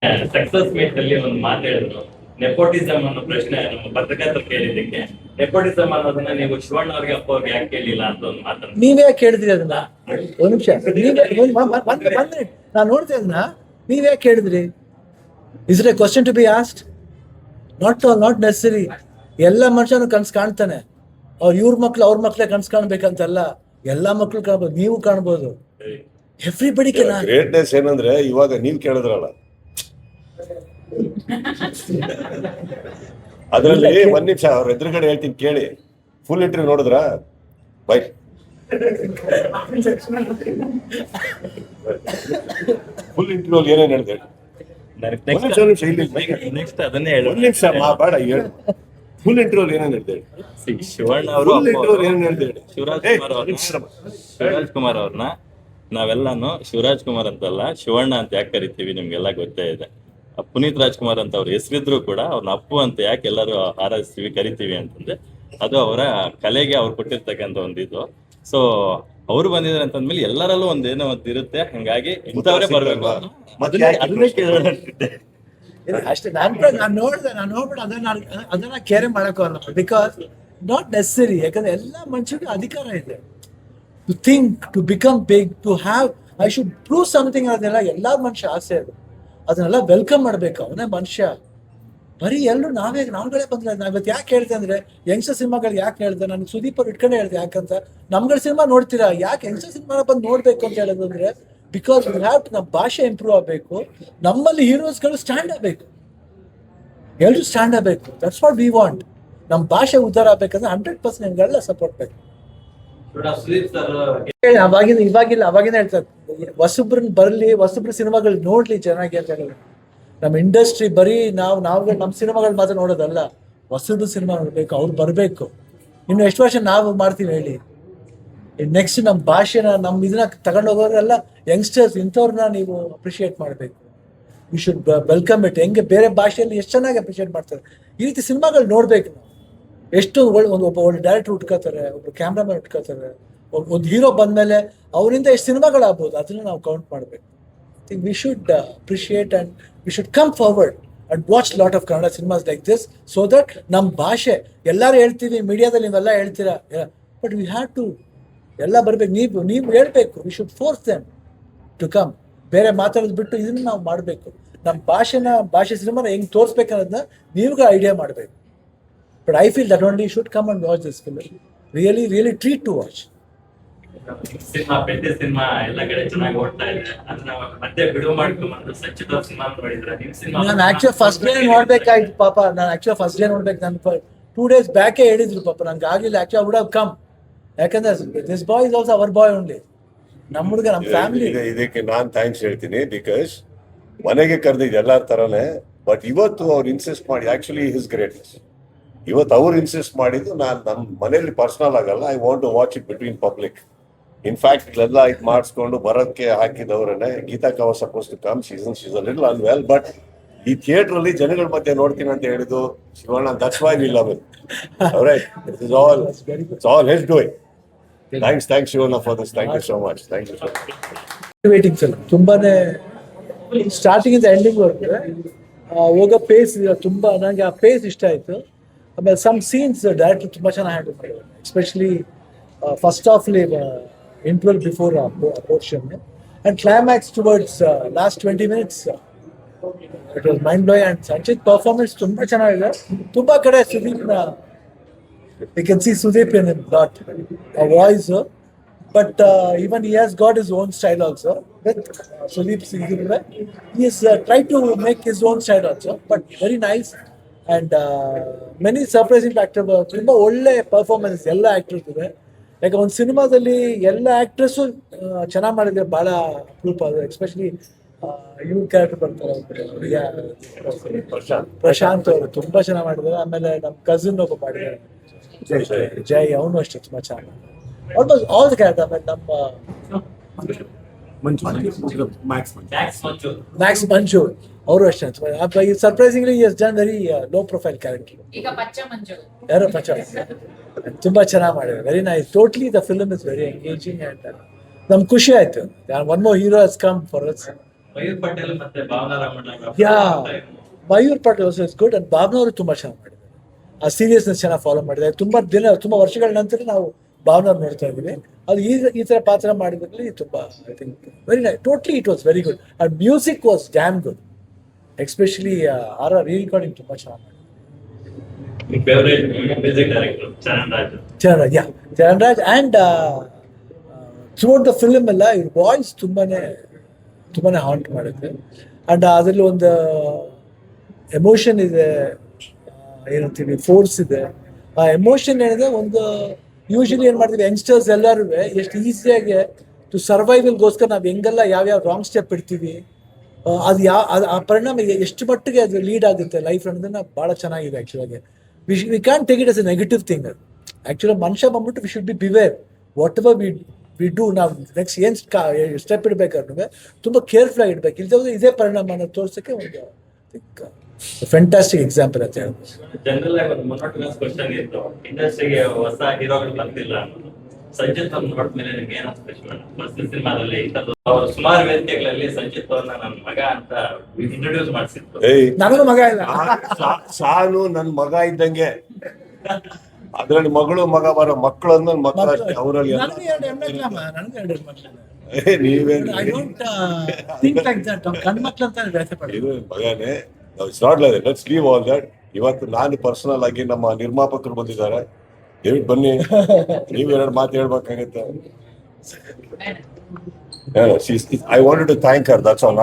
Success meet ಅಲ್ಲಿ ಒಂದು ಮಾತು ಹೇಳಿದ್ರು, ನೆಪೋಟಿಸಮ್ ಅನ್ನೋ ಪ್ರಶ್ನೆ ನಮ್ಮ ಪತ್ರಕರ್ತರು ಕೇಳಿದ್ದಕ್ಕೆ, ನೆಪೋಟಿಸಮ್ ಅನ್ನೋದನ್ನ ನೀವು ಶಿವಣ್ಣ ಅವ್ರಿಗೆ ಅಪ್ಪ ಅವ್ರಿಗೆ ಯಾಕೆ ಕೇಳಿಲ್ಲ ಅಂತ ಒಂದು ಮಾತನ್ನು ನೀವೇ ಕೇಳಿದ್ರಿ ಅದನ್ನ. ಒಂದ್ ನಿಮಿಷ, ನೀವೇ ನಾನು ನೋಡ್ತೇನೆ ಅದನ್ನ. ನೀವೇ ಕೇಳಿದ್ರಿ. Is it a question to be asked? Not necessary. ಎಲ್ಲ ಮನುಷ್ಯನು ಕನ್ಸು ಕಾಣ್ತಾನೆ. ಇವ್ರ ಮಕ್ಳು ಅವ್ರ ಮಕ್ಳೇ ಕನ್ಸು ಕಾಣ್ಬೇಕಂತಲ್ಲ, ಎಲ್ಲಾ ಮಕ್ಳು ಕಾಣ್ಬೋದು, ನೀವು ಕಾಣ್ಬೋದು. ಎವ್ರಿಬಡಿ ಕೆನ್. ಗ್ರೇಟ್ನೆಸ್ ಏನಂದ್ರೆ ಇವಾಗ ನೀವ್ ಕೇಳಿದ್ರಲ್ಲ, ಅದ್ರಲ್ಲಿ ಒಂದ್ ನಿಮಿಷ ಅವ್ರ ಎದುರುಗಡೆ ಹೇಳ್ತೀನಿ ಕೇಳಿ. ಫುಲ್ ಇಂಟರ್ವ್ಯೂ ನೋಡಿದ್ರ? ಬೈ ಫುಲ್ ಇಂಟರ್ವ್ಯೂ ಏನೇನ್ ಹೇಳಿದೆ? ನೆಕ್ಸ್ಟ್ ಅದನ್ನೇ ಹೇಳಿ. ಒಂದ್ ನಿಮಿಷ ಬೇಡ ಹೇಳು. ಫುಲ್ ಇಂಟರ್ವ್ಯೂ ಏನೇನ್ ಹೇಳಿದೆ? ಶಿವಣ್ಣ ಅವರು ಏನೇನ್ ಹೇಳಿದೆ? ಶಿವರಾಜ್ ಕುಮಾರ್ ಅವ್ರನ್ನ ನಾವೆಲ್ಲಾನು ಶಿವರಾಜ್ ಕುಮಾರ್ ಅಂತಲ್ಲ ಶಿವಣ್ಣ ಅಂತ ಯಾಕೆ ಕರಿತೀವಿ ನಿಮ್ಗೆಲ್ಲ ಗೊತ್ತೇ ಇದೆ. ಪುನೀತ್ ರಾಜ್ಕುಮಾರ್ ಅಂತ ಅವ್ರ ಹೆಸರಿದ್ರು ಕೂಡ ಅವ್ರನ್ನ ಅಪ್ಪು ಅಂತ ಯಾಕೆ ಎಲ್ಲರೂ ಹಾರೈಸ್ತೀವಿ ಕರಿತೀವಿ ಅಂತಂದ್ರೆ ಅದು ಅವರ ಕಲೆಗೆ ಅವ್ರು ಕೊಟ್ಟಿರ್ತಕ್ಕಂಥ ಒಂದಿದು. ಸೊ ಅವ್ರು ಬಂದಿದ್ದಾರೆ ಅಂತಂದ್ಮೇಲೆ ಎಲ್ಲರಲ್ಲೂ ಒಂದೇನೋ ಒಂದು ಇರುತ್ತೆ, ಹಂಗಾಗಿ ಇಂಥವ್ರೆ ಬರ್ಬೇಕು. ಅದನ್ನೇ ಕೇಳೋಣ ಅಷ್ಟೇ. ನಾನು ನೋಡ್ಬಿಟ್ಟು ಅದನ್ನ ಕೇರೆ ಮಾಡಕ್ಕೋಲ್ಲ. Because not ನೆಸರಿ. ಯಾಕಂದ್ರೆ ಎಲ್ಲ ಮನುಷ್ಯರಿಗೆ ಅಧಿಕಾರ ಇದೆ. To think, to become big, to have, I should prove something. ಅದನ್ನೆಲ್ಲ ಎಲ್ಲಾ ಮನುಷ್ಯ ಆಸೆ ಅದು. ಅದನ್ನೆಲ್ಲ ವೆಲ್ಕಮ್ ಮಾಡ್ಬೇಕು. ಅವನೇ ಮನುಷ್ಯ. ಬರೀ ಎಲ್ಲರೂ ನಾವುಗಳೇ ಬಂದ್ರೆ ನಾವ್ ಇವತ್ತು ಯಾಕೆ ಹೇಳ್ದೆ ಅಂದ್ರೆ, ಯಂಗ್ಸ್ಟರ್ ಸಿನಿಮಾಗಳು ಯಾಕೆ ಹೇಳ್ದೆ, ನಾನು ಸುದೀಪ್ ಅವ್ರು ಇಟ್ಕೊಂಡೆ ಹೇಳ್ದೆ. ಯಾಕಂತ ನಮ್ಗಳ ಸಿನಿಮಾ ನೋಡ್ತೀರಾ, ಯಾಕೆ ಯಂಗ್ಸ್ಟರ್ ಸಿನಿಮಾ ಬಂದು ನೋಡ್ಬೇಕು ಅಂತ ಹೇಳೋದು ಅಂದ್ರೆ, ಬಿಕಾಸ್ ವಿ ಹ್ಯಾವ್ ಟು. ನಮ್ಮ ಭಾಷೆ ಇಂಪ್ರೂವ್ ಆಗಬೇಕು. ನಮ್ಮಲ್ಲಿ ಹೀರೋಸ್ಗಳು ಸ್ಟ್ಯಾಂಡ್ ಆಗಬೇಕು. ಎಲ್ಲರೂ ಸ್ಟ್ಯಾಂಡ್ ಆಗಬೇಕು. That's what we want. ನಮ್ಮ ಭಾಷೆ ಉದ್ಧಾರ ಆಗ್ಬೇಕಂದ್ರೆ 100% ನಿಮ್ಗೆಲ್ಲ ಸಪೋರ್ಟ್ ಬೇಕು. ಅವಾಗಿನ ಹೇಳ್ತಾರೆ, ಹೊಸಬ್ರನ್ನ ಬರಲಿ, ಹೊಸಬ್ರ ಸಿನಿಮಾಗಳು ನೋಡ್ಲಿ ಚೆನ್ನಾಗಿ ಅಂತ ಹೇಳಿ. ನಮ್ಮ ಇಂಡಸ್ಟ್ರಿ ಬರೀ ನಾವು ನಮ್ಮ ಸಿನಿಮಾಗಳು ಮಾತ್ರ ನೋಡೋದಲ್ಲ, ಹೊಸಬ್ರು ಸಿನಿಮಾ ನೋಡ್ಬೇಕು, ಅವ್ರು ಬರಬೇಕು. ಇನ್ನು ಎಷ್ಟು ವರ್ಷ ನಾವು ಮಾಡ್ತೀವಿ ಹೇಳಿ? ನೆಕ್ಸ್ಟ್ ನಮ್ಮ ಭಾಷೆನ, ನಮ್ಮ ಇದನ್ನ ತಗೊಂಡೋಗೋರೆಲ್ಲ ಯಂಗ್ಸ್ಟರ್ಸ್, ಇಂಥವ್ರನ್ನ ನೀವು ಅಪ್ರಿಷಿಯೇಟ್ ಮಾಡಬೇಕು. You should welcome it. ಹೆಂಗೆ ಬೇರೆ ಭಾಷೆಯಲ್ಲಿ ಎಷ್ಟು ಚೆನ್ನಾಗಿ ಅಪ್ರಿಷಿಯೇಟ್ ಮಾಡ್ತಾರೆ, ಈ ರೀತಿ ಸಿನಿಮಾಗಳು ನೋಡ್ಬೇಕು ನಾವು. ಎಷ್ಟು ಒಬ್ಬ ಒಳ್ಳೆ ಡೈರೆಕ್ಟರ್ ಉಟ್ಕೋತಾರೆ, ಒಬ್ರು ಕ್ಯಾಮ್ರಾಮನ್ ಉಟ್ಕೋತಾರೆ, ಒಂದು ಹೀರೋ ಬಂದ್ಮೇಲೆ ಅವರಿಂದ ಎಷ್ಟು ಸಿನಿಮಾಗಳಾಗ್ಬೋದು, ಅದನ್ನ ನಾವು ಕೌಂಟ್ ಮಾಡಬೇಕು. Think we should appreciate and we should come forward and watch lot of Kannada cinemas like this, so that ನಮ್ಮ ಭಾಷೆ ಎಲ್ಲರೂ ಹೇಳ್ತೀವಿ, ಮೀಡಿಯಾದಲ್ಲಿ ನೀವೆಲ್ಲ ಹೇಳ್ತೀರಾ, ಬಟ್ ವಿ ಹ್ಯಾವ್ ಟು ಎಲ್ಲ ಬರ್ಬೇಕು. ನೀವು ಹೇಳ್ಬೇಕು. We should force them to come. ಬೇರೆ ಮಾತಾಡೋದು ಬಿಟ್ಟು ಇದನ್ನ ನಾವು ಮಾಡಬೇಕು. ನಮ್ಮ ಭಾಷೆ ಸಿನಿಮಾನ ಹೆಂಗ್ ತೋರಿಸ್ಬೇಕನ್ನೋದನ್ನ ನೀವುಗಳು ಐಡಿಯಾ ಮಾಡಬೇಕು. But I feel that only you should come and watch this film. Really treat to watch. Cinema ಎಲ್ಲ ಕಡೆ ಚೆನ್ನಾಗಿ ಓಡ್ತಾ ಇದೆ. ಅದನ್ನ ಮತ್ತೆ ಬಿಡುವು ಮಾಡ್ಕೊಂಡ್ಬಂದು ಸಚ್ಚಿದ ಸಿನಿಮಾ ನೋಡಿದ್ರೆ ನಿಮ್ ಸಿನಿಮಾ ನಾನು ಆಕ್ಚುಲಿ ಫಸ್ಟ್ ಡೇ ನೋಡ್ಬೇಕಾಯ್ತು ಪಾಪ. ನಾನು 2 days ಬ್ಯಾಕೇ ಹೇಳಿದ್ರು ಪಾಪ, ನಂಗೆ ಆಗಿಲ್ಲ. Actually I would have come. ಯಾಕಂದ್ರೆ this boy is also our boy only. ನಮ್ಮ ಹುಡುಗ, ನಮ್ಮ ಫ್ಯಾಮಿಲಿ. ಇದಕ್ಕೆ ನಾನು ಥ್ಯಾಂಕ್ಸ್ ಹೇಳ್ತೀನಿ. ಬಿಕಾಸ್ ಮನೆಗೆ ಕರೆದಿದ್ದು ಎಲ್ಲಾರ ತರನೇ, ಬಟ್ ಇವತ್ತು ಅವ್ರು ಇನ್ಸಿಸ್ಟ್ ಮಾಡಿ, ಆಕ್ಚುಲಿ ಹಿಸ್ ಗ್ರೇಟ್ನೆಸ್. ಇವತ್ತು ಅವ್ರು ಇನ್ಸಿಸ್ಟ್ ಮಾಡಿದ್ದು, ನಾನು ನಮ್ಮ ಮನೆಯಲ್ಲಿ ಪರ್ಸನಲ್ ಆಗಲ್ಲ, I want to watch it between public. In fact ಇಲ್ಲೆಲ್ಲ ಇದು ಮಾಡಿಸ್ಕೊಂಡು ಬರೋಕ್ಕೆ ಹಾಕಿದವ್ರನ್ನೇ. Geetha cover suppose to come, she's a little unwell, but ಈ ಥಿಯೇಟರ್ ಅಲ್ಲಿ ಜನಗಳ ಮಧ್ಯೆ ನೋಡ್ತೀನಿ ಅಂತ ಹೇಳಿದ್ದು Shivanna. That's why we love it. Alright, it's all his doing. Thanks Shivanna for this. Thank you so much. Thank you so much. Waiting sir, ತುಂಬಾನೇ starting ಇಂದ ending ವರ್ಗು ಹೋಗೋ ಪೇಸ್ ತುಂಬಾ, ನನಗೆ ಆ ಪೇಸ್ ಇಷ್ಟ ಆಯ್ತು. ಆಮೇಲೆ ಸಮ್ ಸೀನ್ಸ್ ಡೈರೆಕ್ಟರ್ ತುಂಬಾ ಚೆನ್ನಾಗಿ ಹ್ಯಾಂಡಲ್ ಮಾಡಿದ್ದಾರೆ. ಎಸ್ಪೆಷಲಿ ಫಸ್ಟ್ ಹಾಫ್ಲಿ interval before portion and climax towards last 20 minutes. It was mind blowing. And Sanchit performance ತುಂಬಾ ಚೆನ್ನಾಗಿದೆ. ತುಂಬಾ ಕಡೆ ಸುದೀಪ್ನ you can see Sudeep in got a voice, but even he has got his own style also. With Sudeep Singh, he has tried to make his own style also, but very nice. And many surprising factor. ತುಂಬಾ ಒಳ್ಳೆ performance ಎಲ್ಲ actors ಇದೆ. ಯಾಕೆ ಒಂದು ಸಿನಿಮಾದಲ್ಲಿ ಎಲ್ಲ ಆಕ್ಟ್ರೆಸ್ಸು ಚೆನ್ನಾಗಿ ಮಾಡಿದ್ರೆ ಬಹಳ ಅಪರೂಪ ಅದು. ಎಸ್ಪೆಷಲಿ ಇವ್ರ ಕ್ಯಾರೆಕ್ಟರ್ ಬರ್ತಾರೆ, ಪ್ರಶಾಂತ್ ಅವರು ತುಂಬಾ ಚೆನ್ನಾಗಿ ಮಾಡಿದ್ದಾರೆ. ಆಮೇಲೆ ನಮ್ಮ ಕಸಿನ್ ಒಬ್ಬ ಮಾಡಿದ್ದಾರೆ, ಜೈ, ಅವನು ಅಷ್ಟೇ ತುಂಬಾ ಚೆನ್ನಾಗಿ. Almost all the character. ಆಮೇಲೆ ನಮ್ಮ ಮ್ಯಾಕ್ಸ್ ಮಂಜು ಅವರು ಅಷ್ಟೇ. Surprisingly he has done very low profile character. ಯಾರೋ ಪಚ್ಚ ತುಂಬಾ ಚೆನ್ನಾಗಿ ಮಾಡಿದ್ದಾರೆ. Very nice. Totally the film is very engaging and ನಮ್ಗೆ ಖುಷಿ ಆಯ್ತು. One more hero has come for us. Mayur Patel ಮತ್ತೆ Bhavana Ramanna yeah Mayur Patil also is good and Bhavana ಅವರು ತುಂಬಾ ಚೆನ್ನಾಗಿ ಮಾಡಿದ್ದಾರೆ. ಆ ಸೀರಿಯಸ್ನೆಸ್ ಚೆನ್ನಾಗಿ ಫಾಲೋ ಮಾಡಿದ್ದಾರೆ. ತುಂಬಾ ವರ್ಷಗಳ ನಂತರ ನಾವು ಭಾವನಾ ನೋಡ್ತಾ ಇದ್ದೀವಿ. ಅದು ಈ ತರ ಪಾತ್ರ ಮಾಡಿದ್ರಲ್ಲಿ ತುಂಬಾ I think very nice. Totally it was very good and music was damn good. Especially R re recording ತುಂಬಾ ಚೆನ್ನಾಗಿ ಮಾಡಿದ್ದಾರೆ. Favourite music director Charan Raj and throughout the film ಎಲ್ಲ ಇವ್ರ ವಾಯ್ಸ್ ತುಂಬಾನೇ ಹಾಂಟ್ ಮಾಡುತ್ತೆ. ಅಂಡ್ ಅದರಲ್ಲಿ ಒಂದು ಎಮೋಷನ್ ಇದೆ, ಏನಂತೀವಿ ಫೋರ್ಸ್ ಇದೆ. ಆ ಎಮೋಷನ್ ಏನಿದೆ ಒಂದು ಯೂಶಲಿ ಏನ್ ಮಾಡ್ತೀವಿ ಯಂಗ್ಸ್ಟರ್ಸ್ ಎಲ್ಲರೂ ಎಷ್ಟು ಈಸಿಯಾಗಿ ಟು ಸರ್ವೈವಲ್ಗೋಸ್ಕರ ನಾವು ಹೆಂಗೆಲ್ಲ ಯಾವ್ಯಾವ ರಾಂಗ್ ಸ್ಟೆಪ್ ಇಡ್ತೀವಿ, ಅದು ಆ ಪರಿಣಾಮ ಎಷ್ಟು ಮಟ್ಟಿಗೆ ಅದು ಲೀಡ್ ಆಗುತ್ತೆ ಲೈಫ್ ಅನ್ನೋದನ್ನ ಭಾಳ ಚೆನ್ನಾಗಿದೆ. ಆ್ಯಕ್ಚುಲಾಗಿ we can take it as a negative thing. Actually ಮನುಷ್ಯ ಬಂದ್ಬಿಟ್ಟು we should be beware whatever we do. ನಾವು ನೆಕ್ಸ್ಟ್ ಏನು ಸ್ಟೆಪ್ ಇಡಬೇಕಾದ್ರೆ ತುಂಬ ಕೇರ್ಫುಲ್ ಆಗಿ ಇಡ್ಬೇಕು. ಇಲ್ಲದೆ ಇದೇ ಪರಿಣಾಮನ ತೋರ್ಸೋಕ್ಕೆ ಒಂದು ಫ್ಯಾಂಟಾಸ್ಟಿಕ್ ಎಕ್ಸಾಂಪಲ್ ಅಂತ ಹೇಳ್ಬೋದು. ಜನರಲ್ ಆಗಿ ಒಂದು ಮೊನೋಟನಸ್ ಕ್ವಶನ್ ಇತ್ತು, ಇಂಡಸ್ಟ್ರಿಗೆ ಹೊಸ ಹೀರೋಗಳು ಬರ್ತಿಲ್ಲ ಅನ್ನೋದು. ಸಂಚಿತ್ ಅವ್ರನ್ನ ನೋಡಿದ್ಮೇಲೆ ನಿಮ್ಗೆ ಏನ್ ಅನ್ಸುತ್ತೆ ಶಿವಣ್ಣ? ಫಸ್ಟ್ ಸಿನಿಮಾದಲ್ಲಿ ಅವರು ಸುಮಾರು ವೇದಿಕೆಗಳಲ್ಲಿ ಸಂಚಿತ್ ಅವ್ರನ್ನ ನನ್ನ ಮಗ ಅಂತ ಇಂಟ್ರೊಡ್ಯೂಸ್ ಮಾಡಿಸಿದ್ರು. ನನಗೂ ಮಗ ಇಲ್ಲ. ಸಾನು ನನ್ ಮಗ ಇದ್ದಂಗೆ. ಅದ್ರಲ್ಲಿ ಮಗಳು ಮಗ ಬರೋ ಮಕ್ಕಳು ಅಂದ್ಮೇಲೆ ಮಕ್ಕಳು ಅಷ್ಟೇ. ಅವರಲ್ಲಿ ನನಗೆ ಎರಡು ಹೆಣ್ಮಕ್ಳಮ್ಮ, ನನಗೆ ಎರಡು ಹೆಣ್ಮಕ್ಳು. ನೀವೇನು I don't think like that. ಗಂಡ್ಮಕ್ಳು ಅಂತ ವ್ಯಾಸೆ ಪಡ. ಇದು ಮಗನೇ. It's not like that. Let's leave all that. ಇವತ್ತು ನಾನು ಪರ್ಸನಲ್ ಆಗಿ ನಮ್ಮ ನಿರ್ಮಾಪಕರು ಬಂದಿದ್ದಾರೆ. ದಯವಿಟ್ಟು ಬನ್ನಿ, ನೀವು ಎರಡು ಮಾತು ಹೇಳ್ಬೇಕಾಗತ್ತೆ. I wanted to thank her. That's all.